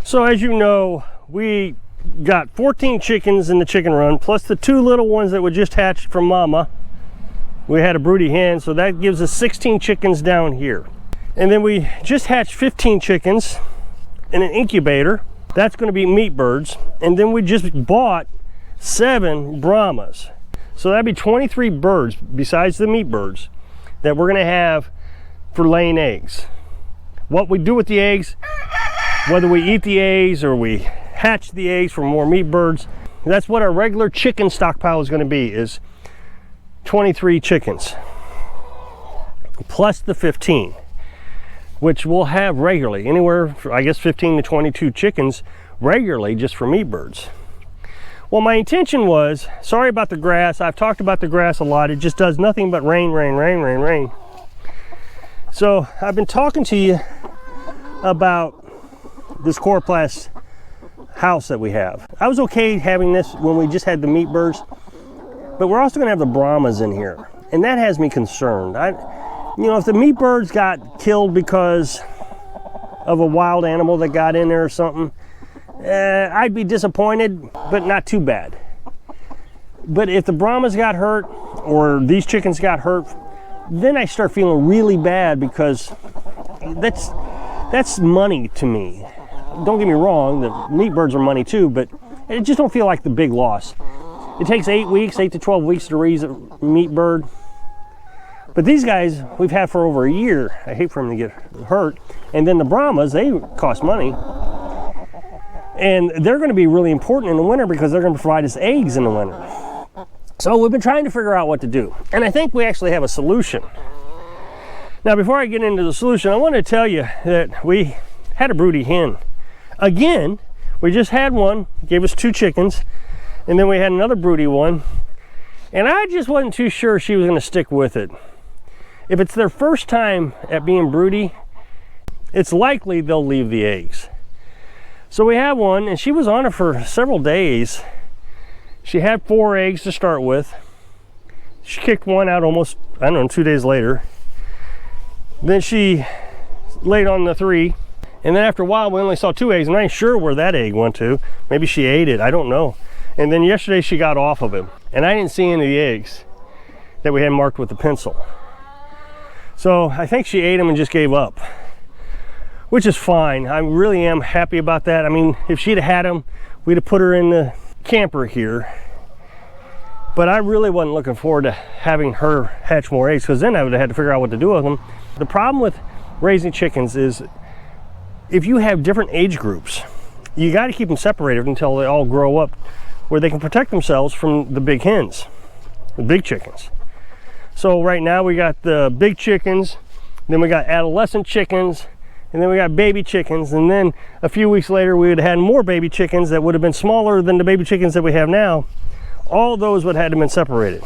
So as you know, we got 14 chickens in the chicken run, plus the 2 little ones that were just hatched from mama. We had a broody hen, so that gives us 16 chickens down here. And then we just hatched 15 chickens in an incubator. That's going to be meat birds. And then we just bought 7 Brahmas. So that'd be 23 birds besides the meat birds that we're going to have for laying eggs. What we do with the eggs, whether we eat the eggs or we hatch the eggs for more meat birds, that's what our regular chicken stockpile is going to be, is 23 chickens plus the 15, which we'll have regularly, anywhere, I guess 15 to 22 chickens regularly just for meat birds. Well, my intention was, sorry about the grass, I've talked about the grass a lot, it just does nothing but rain, rain, rain, rain, rain. So I've been talking to you about this chloroplast house that we have. I was okay having this when we just had the meat birds, but we're also going to have the Brahmas in here, and that has me concerned. You know, if the meat birds got killed because of a wild animal that got in there or something, I'd be disappointed, but not too bad. But if the Brahmas got hurt or these chickens got hurt, then I start feeling really bad, because that's money to me. Don't get me wrong, the meat birds are money too, but it just don't feel like the big loss. It takes 8 to 12 weeks to raise a meat bird. But these guys we've had for over a year. I hate for them to get hurt. And then the Brahmas, they cost money. And they're going to be really important in the winter because they're going to provide us eggs in the winter. So we've been trying to figure out what to do. And I think we actually have a solution. Now, before I get into the solution, I want to tell you that we had a broody hen. Again, we just had one, gave us 2 chickens, and then we had another broody one. And I just wasn't too sure she was going to stick with it. If it's their first time at being broody, it's likely they'll leave the eggs. So we have one, and she was on it for several days. She had 4 eggs to start with. She kicked one out almost, I don't know, 2 days later. Then she laid on the 3. And then after a while, we only saw 2 eggs, and I ain't sure where that egg went to. Maybe she ate it, I don't know. And then yesterday she got off of him, and I didn't see any of the eggs that we had marked with the pencil. So I think she ate them and just gave up, which is fine. I really am happy about that. I mean, if she'd have had them, we'd have put her in the camper here. But I really wasn't looking forward to having her hatch more eggs, because then I would have had to figure out what to do with them. The problem with raising chickens is if you have different age groups, you got to keep them separated until they all grow up where they can protect themselves from the big hens, the big chickens. So right now we got the big chickens, then we got adolescent chickens, and then we got baby chickens, and then a few weeks later we would have had more baby chickens that would have been smaller than the baby chickens that we have now. All those would have had to been separated.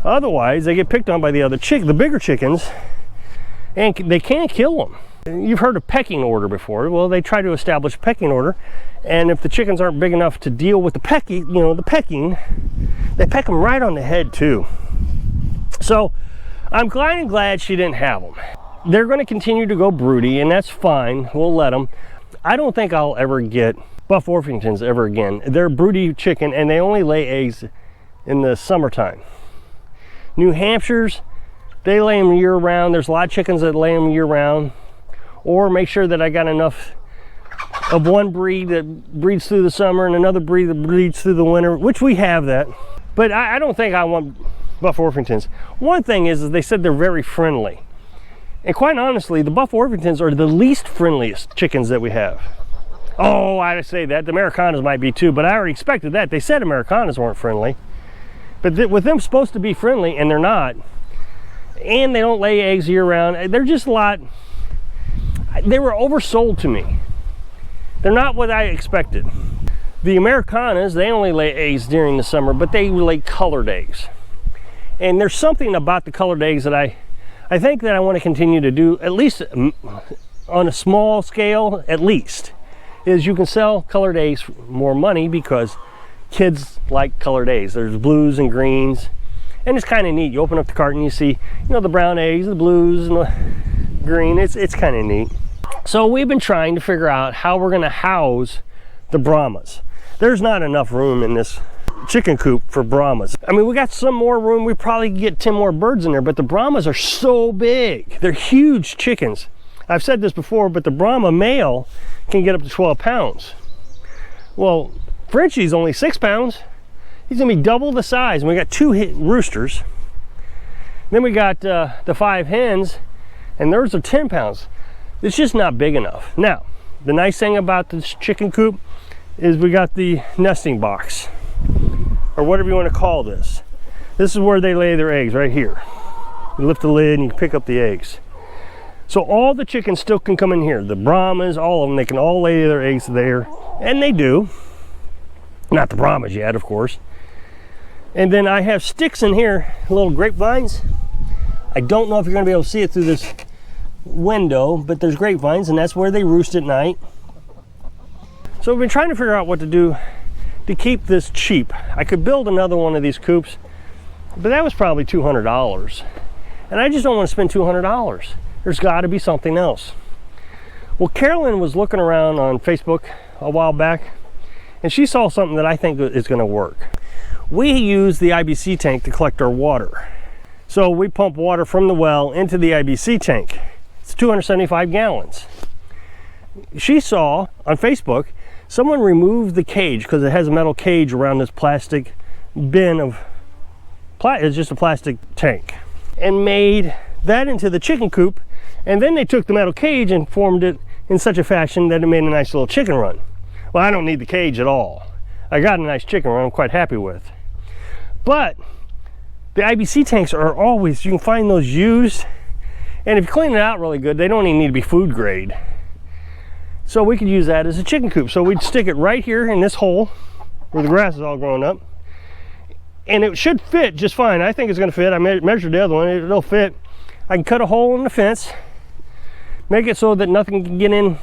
Otherwise, they get picked on by the other the bigger chickens, and they can't kill them. You've heard of pecking order before. Well, they try to establish a pecking order, and if the chickens aren't big enough to deal with the pecking, they peck them right on the head too. So I'm glad she didn't have them. They're going to continue to go broody, and that's fine. We'll let them. I don't think I'll ever get Buff Orpingtons ever again. They're broody chicken, and they only lay eggs in the summertime. New Hampshires, they lay them year round. There's a lot of chickens that lay them year round. Or make sure that I got enough of one breed that breeds through the summer and another breed that breeds through the winter, which we have that. But I don't think I want Buff Orpingtons. One thing is they said they're very friendly. And quite honestly, the Buff Orpingtons are the least friendliest chickens that we have. Oh, I say that. The Americanas might be too, but I already expected that. They said Americanas weren't friendly. But with them supposed to be friendly, and they're not. And they don't lay eggs year round. They're just a lot... They were oversold to me. They're not what I expected. The Americanas, they only lay eggs during the summer, but they lay colored eggs. And there's something about the colored eggs that I think that I want to continue to do, at least on a small scale, at least, is you can sell colored eggs for more money because kids like colored eggs. There's blues and greens, and it's kind of neat. You open up the carton, you see, the brown eggs, the blues, and the green. It's kind of neat. So we've been trying to figure out how we're going to house the Brahmas. There's not enough room in this chicken coop for Brahmas. I mean, we got some more room. We probably could get 10 more birds in there, but the Brahmas are so big. They're huge chickens. I've said this before, but the Brahma male can get up to 12 pounds. Well, Frenchie's only 6 pounds. He's gonna be double the size. And we got 2 roosters. Then we got the 5 hens, and those are 10 pounds. It's just not big enough. Now, the nice thing about this chicken coop is we got the nesting box, or whatever you want to call this. This is where they lay their eggs, right here. You lift the lid and you can pick up the eggs. So all the chickens still can come in here. The Brahmas, all of them, they can all lay their eggs there. And they do. Not the Brahmas yet, of course. And then I have sticks in here, little grapevines. I don't know if you're going to be able to see it through this window, but there's grapevines, and that's where they roost at night. So we've been trying to figure out what to do to keep this cheap. I could build another one of these coops, but that was probably $200. And I just don't want to spend $200. There's got to be something else. Well, Carolyn was looking around on Facebook a while back, and she saw something that I think is going to work. We use the IBC tank to collect our water. So we pump water from the well into the IBC tank. It's 275 gallons. She saw on Facebook someone removed the cage, because it has a metal cage around this plastic bin of, it's just a plastic tank, and made that into the chicken coop. And then they took the metal cage and formed it in such a fashion that it made a nice little chicken run. Well, I don't need the cage at all. I got a nice chicken run I'm quite happy with. But the IBC tanks are always, you can find those used, and if you clean it out really good, they don't even need to be food grade. So we could use that as a chicken coop. So we'd stick it right here in this hole where the grass is all growing up, and it should fit just fine. I think it's going to fit. I measured the other one, it'll fit. I can cut a hole in the fence, make it so that nothing can get in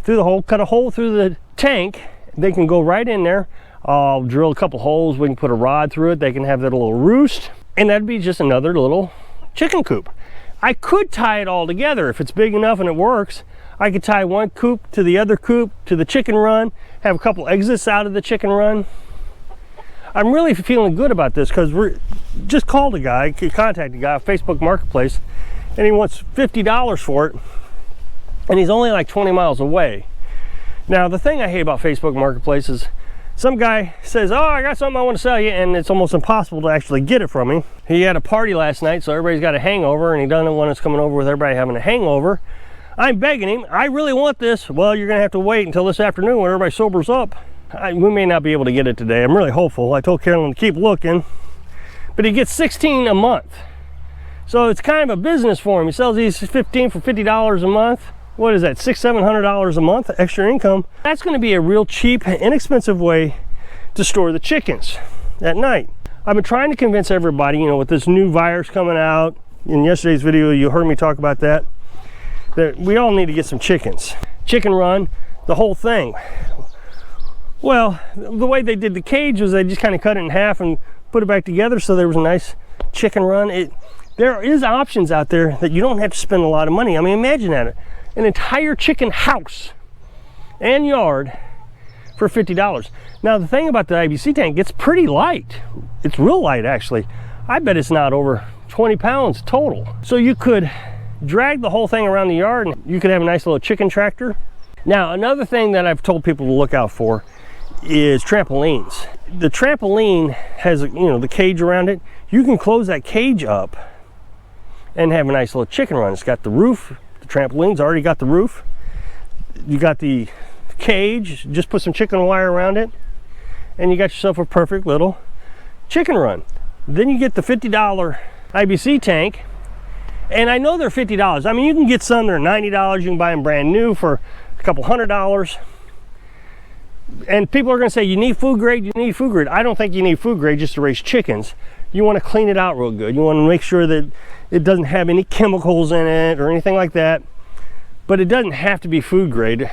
through the hole, cut a hole through the tank. They can go right in there. I'll drill a couple holes. We can put a rod through it. They can have that little roost, and that'd be just another little chicken coop. I could tie it all together if it's big enough and it works. I could tie one coop to the other coop to the chicken run, have a couple exits out of the chicken run. I'm really feeling good about this, because we just called a guy, contacted a guy on Facebook Marketplace, and he wants $50 for it, and he's only like 20 miles away. Now, the thing I hate about Facebook Marketplace is some guy says, oh, I got something I want to sell you, and it's almost impossible to actually get it from me. He had a party last night, so everybody's got a hangover, and he doesn't want us coming over with everybody having a hangover. I'm begging him, I really want this. Well, you're gonna have to wait until this afternoon when everybody sobers up. We may not be able to get it today. I'm really hopeful. I told Carolyn to keep looking, but he gets 16 a month. So it's kind of a business for him. He sells these 15 for $50 a month. What is that, $600-700 a month extra income? That's gonna be a real cheap, inexpensive way to store the chickens at night. I've been trying to convince everybody, you know, with this new virus coming out, in yesterday's video you heard me talk about that we all need to get some chickens. Chicken run, the whole thing. Well, the way they did the cage was they just kind of cut it in half and put it back together, so there was a nice chicken run. There is options out there that you don't have to spend a lot of money. I mean, imagine that, an entire chicken house and yard for $50. Now, the thing about the IBC tank, it's pretty light. It's real light, actually. I bet it's not over 20 pounds total. So you could drag the whole thing around the yard, and you could have a nice little chicken tractor. Now, another thing that I've told people to look out for is trampolines. The trampoline has, you know, the cage around it. You can close that cage up and have a nice little chicken run. It's got the roof. The trampoline's already got the roof. You got the cage, just put some chicken wire around it, and you got yourself a perfect little chicken run. Then you get the $50 IBC tank, and I know they're $50. I mean, you can get some that are $90. You can buy them brand new for a couple $100. And people are going to say, you need food grade, you need food grade. I don't think you need food grade just to raise chickens. You want to clean it out real good. You want to make sure that it doesn't have any chemicals in it or anything like that. But it doesn't have to be food grade,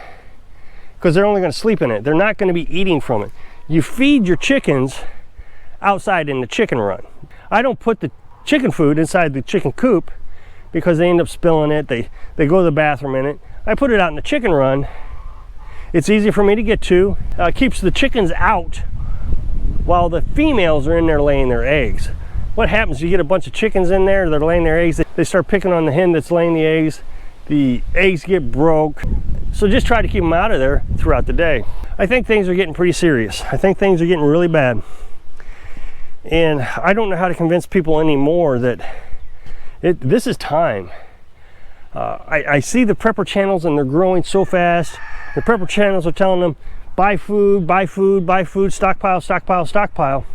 because they're only going to sleep in it. They're not going to be eating from it. You feed your chickens outside in the chicken run. I don't put the chicken food inside the chicken coop, because they end up spilling it. They go to the bathroom in it. I put it out in the chicken run. It's easy for me to get to. Keeps the chickens out while the females are in there laying their eggs. What happens, you get a bunch of chickens in there, they're laying their eggs, they start picking on the hen that's laying the eggs get broke. So just try to keep them out of there throughout the day. I think things are getting pretty serious. I think things are getting really bad. And I don't know how to convince people anymore that this is time. I see the prepper channels and they're growing so fast. The prepper channels are telling them, buy food, buy food, buy food, stockpile, stockpile, stockpile.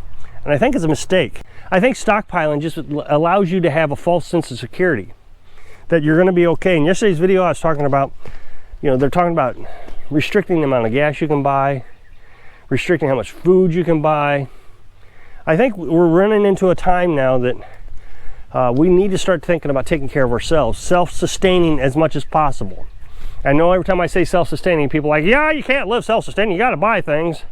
And I think it's a mistake. I think stockpiling just allows you to have a false sense of security, that you're gonna be okay. In yesterday's video, I was talking about, you know, they're talking about restricting the amount of gas you can buy, restricting how much food you can buy. I think we're running into a time now that we need to start thinking about taking care of ourselves, self-sustaining as much as possible. I know every time I say self-sustaining, people are like, yeah, you can't live self-sustaining, you gotta buy things.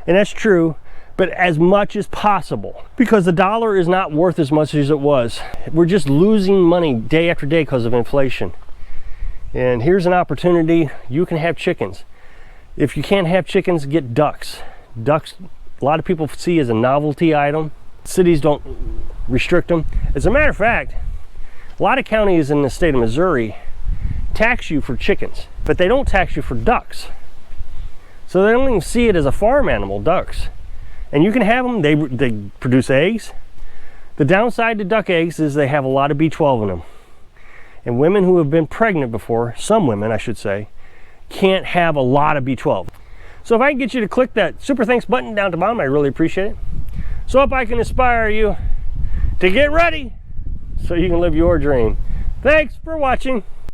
And that's true, but as much as possible, because the dollar is not worth as much as it was. We're just losing money day after day because of inflation. And here's an opportunity. You can have chickens. If you can't have chickens, get ducks. Ducks, a lot of people see as a novelty item. Cities don't restrict them. As a matter of fact, a lot of counties in the state of Missouri tax you for chickens, but they don't tax you for ducks. So they don't even see it as a farm animal, ducks. And you can have them, they produce eggs. The downside to duck eggs is they have a lot of B12 in them. And women who have been pregnant before, some women I should say, can't have a lot of B12. So if I can get you to click that super thanks button down at the bottom, I really appreciate it. So if I can inspire you to get ready so you can live your dream. Thanks for watching.